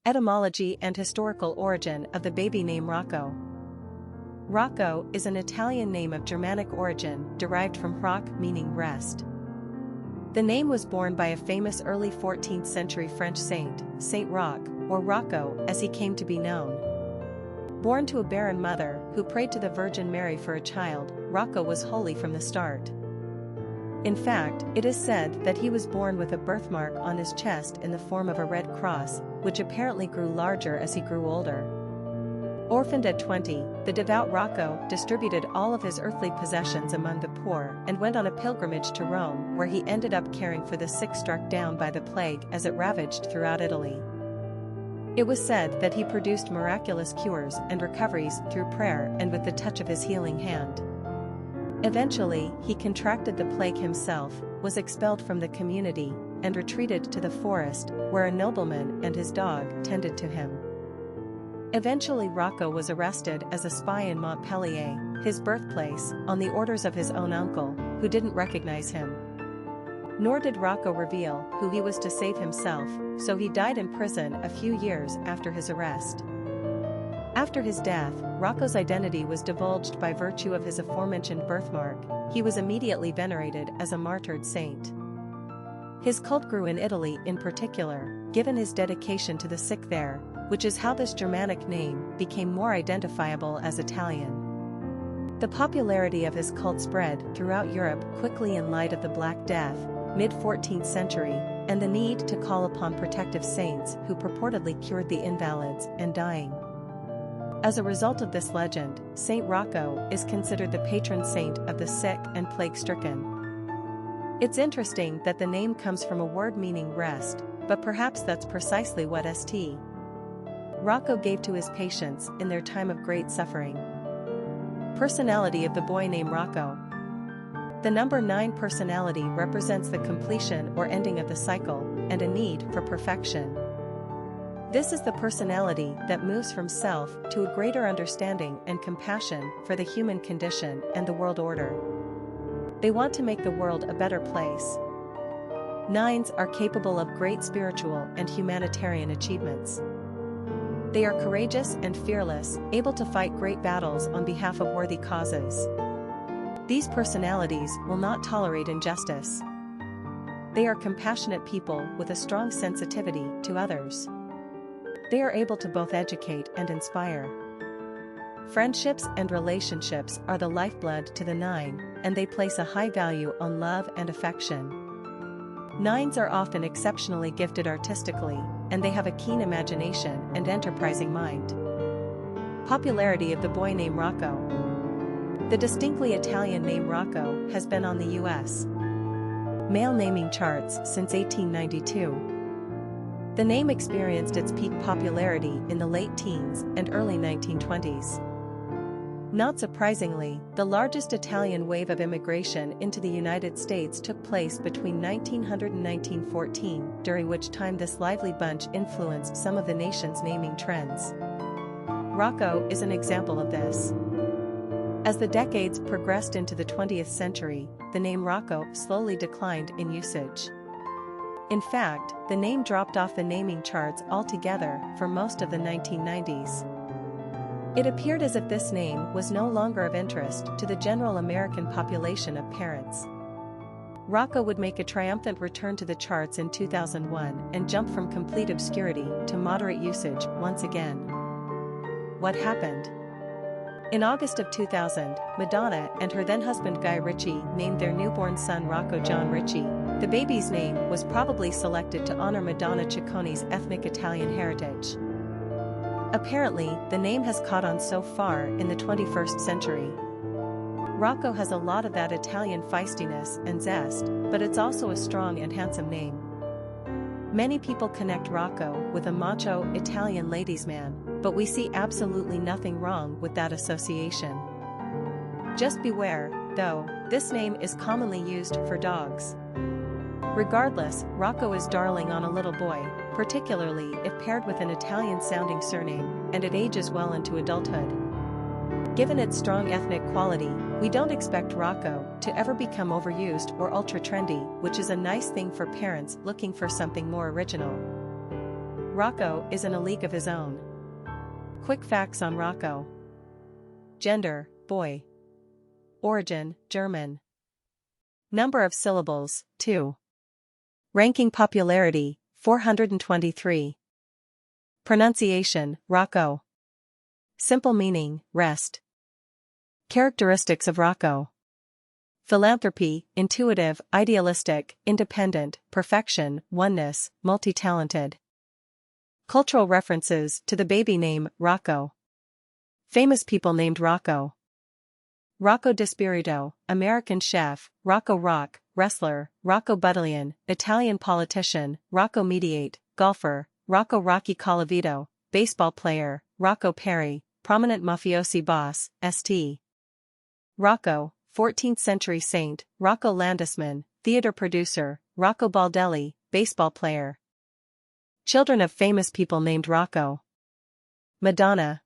Etymology and historical origin of the baby name Rocco. Rocco is an Italian name of Germanic origin derived from hrok, meaning rest. The name was borne by a famous early 14th century French saint, Saint Roch, or Rocco as he came to be known. Born to a barren mother who prayed to the Virgin Mary for a child, Rocco was holy from the start. In fact, it is said that he was born with a birthmark on his chest in the form of a red cross, which apparently grew larger as he grew older. Orphaned at 20, the devout Rocco distributed all of his earthly possessions among the poor and went on a pilgrimage to Rome, where he ended up caring for the sick struck down by the plague as it ravaged throughout Italy. It was said that he produced miraculous cures and recoveries through prayer and with the touch of his healing hand. Eventually, he contracted the plague himself, was expelled from the community, and retreated to the forest, where a nobleman and his dog tended to him. Eventually Rocco was arrested as a spy in Montpellier, his birthplace, on the orders of his own uncle, who didn't recognize him. Nor did Rocco reveal who he was to save himself, so he died in prison a few years after his arrest. After his death, Rocco's identity was divulged by virtue of his aforementioned birthmark. He was immediately venerated as a martyred saint. His cult grew in Italy in particular, given his dedication to the sick there, which is how this Germanic name became more identifiable as Italian. The popularity of his cult spread throughout Europe quickly in light of the Black Death, mid-14th century, and the need to call upon protective saints who purportedly cured the invalids and dying. As a result of this legend, Saint Rocco is considered the patron saint of the sick and plague-stricken. It's interesting that the name comes from a word meaning rest, but perhaps that's precisely what St. Rocco gave to his patients in their time of great suffering. Personality of the boy named Rocco. The number 9 personality represents the completion or ending of the cycle, and a need for perfection. This is the personality that moves from self to a greater understanding and compassion for the human condition and the world order. They want to make the world a better place. 9s are capable of great spiritual and humanitarian achievements. They are courageous and fearless, able to fight great battles on behalf of worthy causes. These personalities will not tolerate injustice. They are compassionate people with a strong sensitivity to others. They are able to both educate and inspire. Friendships and relationships are the lifeblood to the 9, and they place a high value on love and affection. 9s are often exceptionally gifted artistically, and they have a keen imagination and enterprising mind. Popularity of the boy named Rocco. The distinctly Italian name Rocco has been on the U.S. male naming charts since 1892. The name experienced its peak popularity in the late teens and early 1920s. Not surprisingly, the largest Italian wave of immigration into the United States took place between 1900 and 1914, during which time this lively bunch influenced some of the nation's naming trends. Rocco is an example of this. As the decades progressed into the 20th century, the name Rocco slowly declined in usage. In fact, the name dropped off the naming charts altogether for most of the 1990s. It appeared as if this name was no longer of interest to the general American population of parents. Rocco would make a triumphant return to the charts in 2001 and jump from complete obscurity to moderate usage once again. What happened? In August of 2000, Madonna and her then-husband Guy Ritchie named their newborn son Rocco John Ritchie. The baby's name was probably selected to honor Madonna Ciccone's ethnic Italian heritage. Apparently, the name has caught on so far in the 21st century. Rocco has a lot of that Italian feistiness and zest, but it's also a strong and handsome name. Many people connect Rocco with a macho Italian ladies' man, but we see absolutely nothing wrong with that association. Just beware, though, this name is commonly used for dogs. Regardless, Rocco is darling on a little boy, particularly if paired with an Italian-sounding surname, and it ages well into adulthood. Given its strong ethnic quality, we don't expect Rocco to ever become overused or ultra-trendy, which is a nice thing for parents looking for something more original. Rocco is in a league of his own. Quick facts on Rocco. Gender, boy. Origin, German. Number of syllables, 2. Ranking popularity, 423. Pronunciation, Rocco. Simple meaning, rest. Characteristics of Rocco. Philanthropy, intuitive, idealistic, independent, perfection, oneness, multi-talented. Cultural references to the baby name, Rocco. Famous people named Rocco. Rocco DiSpirito, American chef, Rocco Rock, wrestler, Rocco Buttalion, Italian politician, Rocco Mediate, golfer, Rocco Rocky Colavito, baseball player, Rocco Perry, prominent mafiosi boss, St. Rocco, 14th century saint, Rocco Landesman, theater producer, Rocco Baldelli, baseball player. Children of famous people named Rocco. Madonna,